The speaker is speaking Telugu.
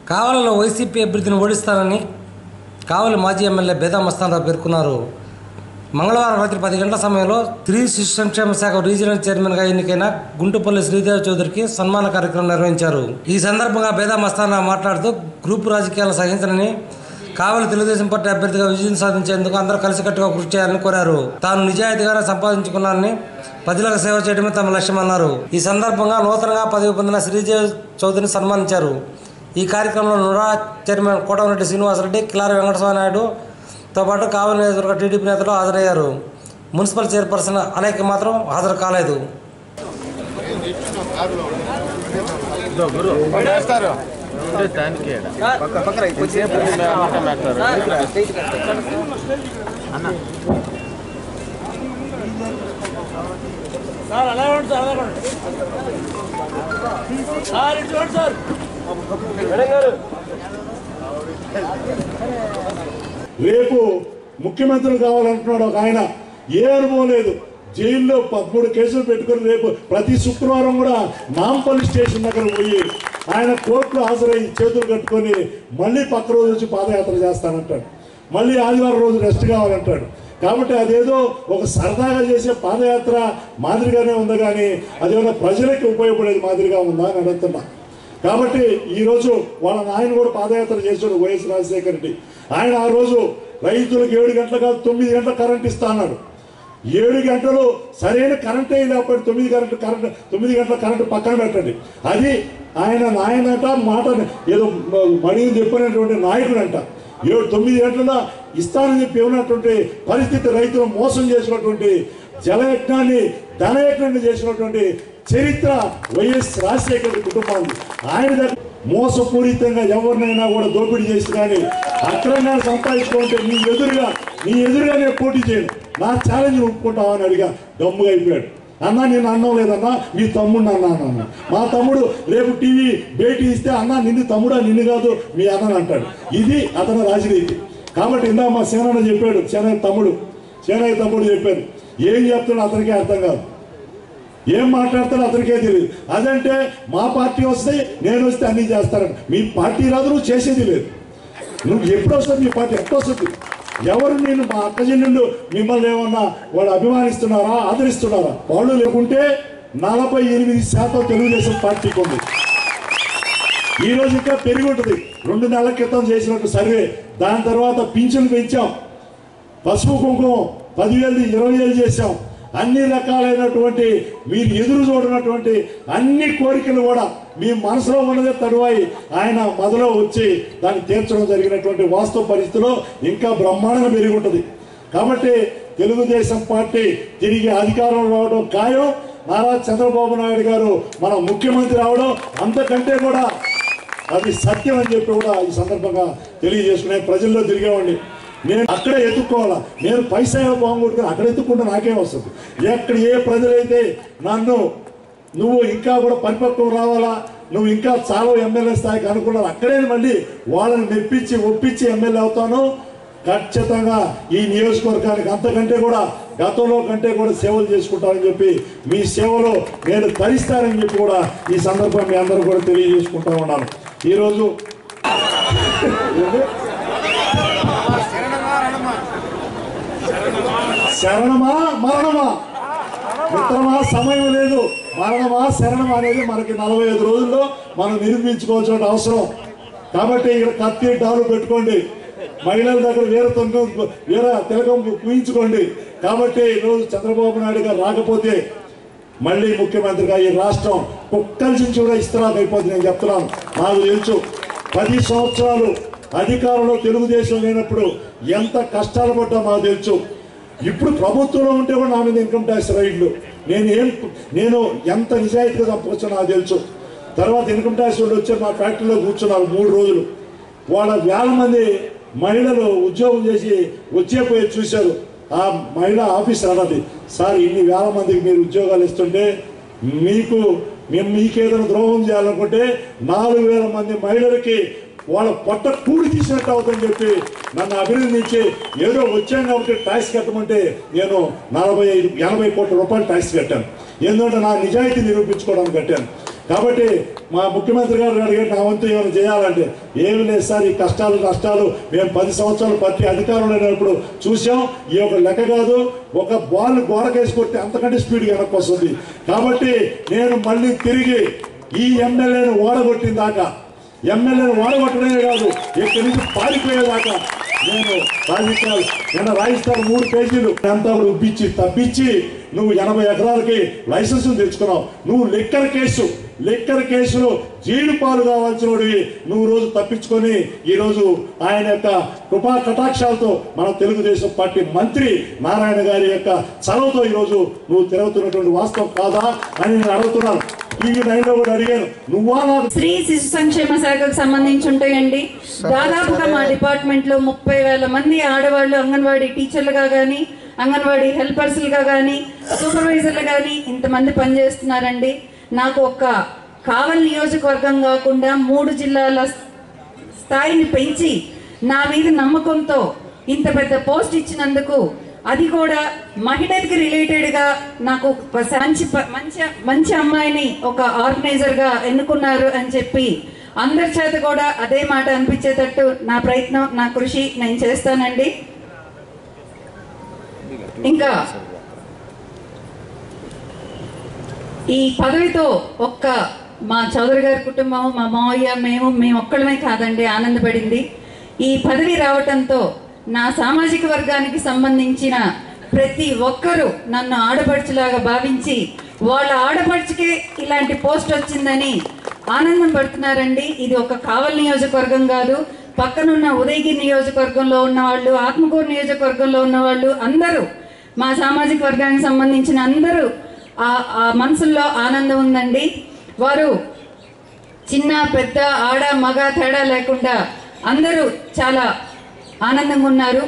కావలిలో వైసీపీ అభ్యర్థిని ఓడిస్తానని కావలి మాజీ ఎమ్మెల్యే బేదా మస్తానరావు పేర్కొన్నారు. మంగళవారం రాత్రి 10 గంటల సమయంలో స్త్రీ శిశు సంక్షేమ శాఖ రీజనల్ చైర్మన్గా ఎన్నికైన గుంటుపల్లి శ్రీదేవి చౌదరికి సన్మాన కార్యక్రమం నిర్వహించారు. ఈ సందర్భంగా బేదా మస్తానరావు మాట్లాడుతూ గ్రూపు రాజకీయాలను సహించనని, కావలి తెలుగుదేశం పార్టీ అభ్యర్థిగా విజయం సాధించేందుకు అందరూ కలిసికట్టుగా కృషి చేయాలని కోరారు. తాను నిజాయితీగానే సంపాదించుకున్నానని, ప్రజలకు సేవ చేయడమే తమ లక్ష్యమన్నారు. ఈ సందర్భంగా నూతనంగా పదవి పొందిన శ్రీదేవి చౌదరిని సన్మానించారు. ఈ కార్యక్రమంలో నురా చైర్మన్ కోటమిరెడ్డి శ్రీనివాసరెడ్డి, కిలారి వెంకటస్వామి నాయుడుతో పాటు కావలి నియోజకవర్గ టీడీపీ నేతలు హాజరయ్యారు. మున్సిపల్ చైర్పర్సన్ అలేఖ్య మాత్రం హాజరు కాలేదు. రేపు ముఖ్యమంత్రి కావాలంటున్నాడు ఒక ఆయన. ఏ అనుభవం లేదు, జైల్లో 13 కేసులు పెట్టుకుని రేపు ప్రతి శుక్రవారం కూడా నాంపల్లి స్టేషన్ దగ్గర పోయి ఆయన కోర్టులో హాజరయ్యి చేతులు కట్టుకొని మళ్ళీ పక్క రోజు వచ్చి పాదయాత్ర చేస్తానంటాడు. మళ్ళీ ఆదివారం రోజు రెస్ట్ కావాలంటాడు. కాబట్టి అదేదో ఒక సరదాగా చేసే పాదయాత్ర మాదిరిగానే ఉంది, కానీ అదేమన్నా ప్రజలకి ఉపయోగపడేది మాదిరిగా ఉందా అని అడుగుతున్నా. కాబట్టి ఈరోజు వాళ్ళ నాయన కూడా పాదయాత్ర చేశాడు, వైఎస్ రాజశేఖర రెడ్డి. ఆయన ఆ రోజు రైతులకు 7 గంటలు కాదు 9 గంటల కరెంట్ ఇస్తా అన్నాడు. 7 గంటలు సరైన కరెంటే లేకపోతే 9 గంటల కరెంటు పక్కన పెట్టండి. అది ఆయన నాయనట మాట ఏదో మడిని చెప్పినటువంటి నాయకుడు అంట. 9 గంటల ఇస్తానని చెప్పి ఉన్నటువంటి పరిస్థితి, రైతులు మోసం చేసినటువంటి జలయజ్ఞాన్ని ధనయజ్ఞాన్ని చేసినటువంటి చరిత్ర వైఎస్ రాజశేఖర కుటుంబాన్ని. ఆయన దగ్గర మోసపూరితంగా ఎవరినైనా కూడా దోపిడీ చేసి కానీ అక్రమంగా సంపాదించుకుంటే నీ ఎదురుగానే పోటీ చేయను, నా ఛాలెంజ్ ఒప్పుకుంటావని అడిగా గమ్ముగా అయిపోయాడు. అన్నా నేను అన్నం లేదన్నా, మీ తమ్ముడిని అన్న. మా తమ్ముడు రేపు టీవీ భేటీ ఇస్తే అన్నా నిన్ను తమ్ముడా, నిన్ను కాదు మీ అన్నని అంటాడు. ఇది అతని రాజనీతి. కాబట్టి ఇందా మా సేనన్న చెప్పాడు, సేనయ్య తమ్ముడు చెప్పాడు. ఏం చెప్తాడో అతనికే అర్థం కాదు, ఏం మాట్లాడతాడో అతనికే తెలియదు. అదంటే మా పార్టీ వస్తే నేను వస్తే అన్నీ చేస్తారని. మీ పార్టీ రాదు, నువ్వు చేసేది లేదు. నువ్వు ఎప్పుడు వస్తుంది మీ పార్టీ, ఎప్పుడు వస్తుంది? ఎవరు నేను మా అక్కజనులు మిమ్మల్ని ఏమన్నా వాళ్ళు అభిమానిస్తున్నారా, ఆదరిస్తున్నారా? వాళ్ళు లేకుంటే 48% తెలుగుదేశం పార్టీకి ఉంది. ఈరోజు ఇంకా పెరిగి ఉంటుంది. 2 నెలల క్రితం చేసినట్టు సర్వే. దాని తర్వాత పింఛన్లు పెంచాం, పసుపు కుంకుమ 10,000 20,000 చేశాం. అన్ని రకాలైనటువంటి మీరు ఎదురు చూడనటువంటి అన్ని కోరికలు కూడా మీ మనసులో ఉన్నదే తడువాయి ఆయన మొదలో వచ్చి దాన్ని తీర్చడం జరిగినటువంటి వాస్తవ పరిస్థితిలో ఇంకా బ్రహ్మాండంగా పెరిగి ఉంటుంది. కాబట్టి తెలుగుదేశం పార్టీ తిరిగి అధికారంలో రావడం ఖాయం. నారా చంద్రబాబు నాయుడు గారు మన ముఖ్యమంత్రి రావడం అంతకంటే కూడా అది సత్యం అని చెప్పి కూడా ఈ సందర్భంగా తెలియజేసుకునే ప్రజల్లో తిరిగేవాడిని. నేను అక్కడే ఎత్తుక్కోవాలా, నేను పైసా బాగుంటుంది అక్కడ ఎత్తుక్కుంటే నాకేం వస్తుంది? ఎక్కడ ఏ ప్రజలైతే నన్ను నువ్వు ఇంకా కూడా పరిపక్వం రావాలా, నువ్వు ఇంకా చాలా ఎమ్మెల్యే స్థాయికి అనుకున్నారు, అక్కడే మళ్ళీ వాళ్ళని మెప్పించి ఒప్పించి ఎమ్మెల్యే అవుతాను. ఖచ్చితంగా ఈ నియోజకవర్గానికి అంతకంటే కూడా గతంలో కంటే కూడా సేవలు చేసుకుంటానని చెప్పి మీ సేవలో నేను తరిస్తానని చెప్పి కూడా ఈ సందర్భం మీ అందరూ కూడా తెలియజేసుకుంటా ఉన్నాను. ఈరోజు శరణమా మరణమా మిత్రమా, సమయం లేదు. మరణమా శరణమా అనేది మనకి 45 రోజుల్లో మనం నిరూపించుకోవాల్సిన అవసరం. కాబట్టి ఇక్కడ కత్తి డాలు పెట్టుకోండి, మహిళల దగ్గర వేరే తిలకం పూయించుకోండి. కాబట్టి ఈరోజు చంద్రబాబు నాయుడు గారు రాకపోతే మళ్ళీ ముఖ్యమంత్రిగా ఈ రాష్ట్రం కుక్కల నుంచి కూడా ఇస్తరాకు అయిపోతుంది. నేను చెప్తున్నాను, నాకు తెలుసు. 10 సంవత్సరాలు అధికారంలో తెలుగుదేశం లేనప్పుడు ఎంత కష్టాలు పడ్డా మాకు తెలుసు. ఇప్పుడు ప్రభుత్వంలో ఉంటే కూడా నా మీద ఇన్కమ్ ట్యాక్స్ రైడ్లు, నేను ఎంత నిజాయితీగా సంపాదించో నాకు తెలుసు. తర్వాత ఇన్కమ్ ట్యాక్స్ వాళ్ళు వచ్చి మా ఫ్యాక్టరీలో కూర్చున్నారు 3 రోజులు. వాళ్ళ 1000 మంది మహిళలు ఉద్యోగం చేసి వచ్చేపోయి చూశారు. ఆ మహిళా ఆఫీసర్ అన్నది, సార్ ఇన్ని 1000 మందికి మీరు ఉద్యోగాలు ఇస్తుంటే మేము మీకేదైనా ద్రోహం చేయాలనుకుంటే 4,000 మంది మహిళలకి వాళ్ళ పొట్ట కూడి తీసినట్టు అవుతుందని చెప్పి నన్ను అభినందించి ఏదో వచ్చాను కాబట్టి ట్యాక్స్ కట్టమంటే నేను 45-80 కోట్ల రూపాయలు ట్యాక్స్ కట్టాను. ఎందుకంటే నా నిజాయితీ నిరూపించుకోవడానికి కట్టాను. కాబట్టి మా ముఖ్యమంత్రి గారు అడిగే నా వంతు ఏమైనా చేయాలంటే ఏమి లేదు సార్, ఈ కష్టాలు నష్టాలు మేము 10 సంవత్సరాలు పార్టీ అధికారంలో లేనప్పుడు చూసాం. ఈ ఒక లెక్క కాదు, ఒక బాల్ గోడకేసి కొట్టి అంతకంటే స్పీడ్ వెనక్కి వస్తుంది. కాబట్టి నేను మళ్ళీ తిరిగి ఈ ఎమ్మెల్యేను ఓడగొట్టిన దాకా, ఎమ్మెల్యేను ఓడగొట్టడమే కాదు ఇక్కడి నుంచి పారిపోయేదాకా నేను రాజకీయాలు నిన్న రాజస్థాన్ 3 పేజీలు అంతా ఉబ్బిచ్చి తప్పించి నువ్వు 80 ఎకరాలకి లైసెన్సులు తెచ్చుకున్నావు. నువ్వు లిక్కర్ కేసులో జైలు పాలు కావాల్సిన వాడివి నువ్వు రోజు తప్పించుకొని ఈరోజు ఆయన యొక్క కృపా కటాక్షాలతో మన తెలుగుదేశం పార్టీ మంత్రి నారాయణ గారి యొక్క చలవతో ఈరోజు నువ్వు తిరుగుతున్నటువంటి వాస్తవం కాదా అని నేను అడుగుతున్నాను. టీవీ9లో కూడా అడిగాను, నువ్వా నాకు స్త్రీ శిశు సంక్షేమ శాఖకు సంబంధించి ఉంటాయండి. దాదాపుగా మా డిపార్ట్మెంట్ లో 30,000 మంది ఆడవాళ్ళు అంగన్వాడీ టీచర్లుగా కానీ, అంగన్వాడీ హెల్పర్స్లుగా కానీ, సూపర్వైజర్లు కానీ ఇంతమంది పనిచేస్తున్నారండి. నాకు ఒక్క కావలి నియోజకవర్గం కాకుండా 3 జిల్లాల స్థాయిని పెంచి నా మీద నమ్మకంతో ఇంత పెద్ద పోస్ట్ ఇచ్చినందుకు, అది కూడా మహిళకి రిలేటెడ్గా నాకు మంచి అమ్మాయిని ఒక ఆర్గనైజర్గా ఎన్నుకున్నారు అని చెప్పి అందరి చేత కూడా అదే మాట అనిపించేటట్టు నా ప్రయత్నం, నా కృషి నేను చేస్తానండి. ఇంకా ఈ పదవితో ఒక్క మా చౌదరి గారి కుటుంబం, మా మావయ్య, మేము ఒక్కడమే కాదండి ఆనందపడింది. ఈ పదవి రావటంతో నా సామాజిక వర్గానికి సంబంధించిన ప్రతి ఒక్కరూ నన్ను ఆడపడుచులాగా భావించి వాళ్ళ ఆడపడుచుకే ఇలాంటి పోస్ట్ వచ్చిందని ఆనందం పడుతున్నారండి. ఇది ఒక కావలి నియోజకవర్గం కాదు, పక్కనున్న ఉదయగిరి నియోజకవర్గంలో ఉన్నవాళ్ళు, ఆత్మకూరు నియోజకవర్గంలో ఉన్నవాళ్ళు అందరూ, మా సామాజిక వర్గానికి సంబంధించిన అందరూ ఆ మనసుల్లో ఆనందం ఉందండి. వారు చిన్న పెద్ద ఆడ మగ తేడా లేకుండా అందరూ చాలా ఆనందంగా ఉన్నారు.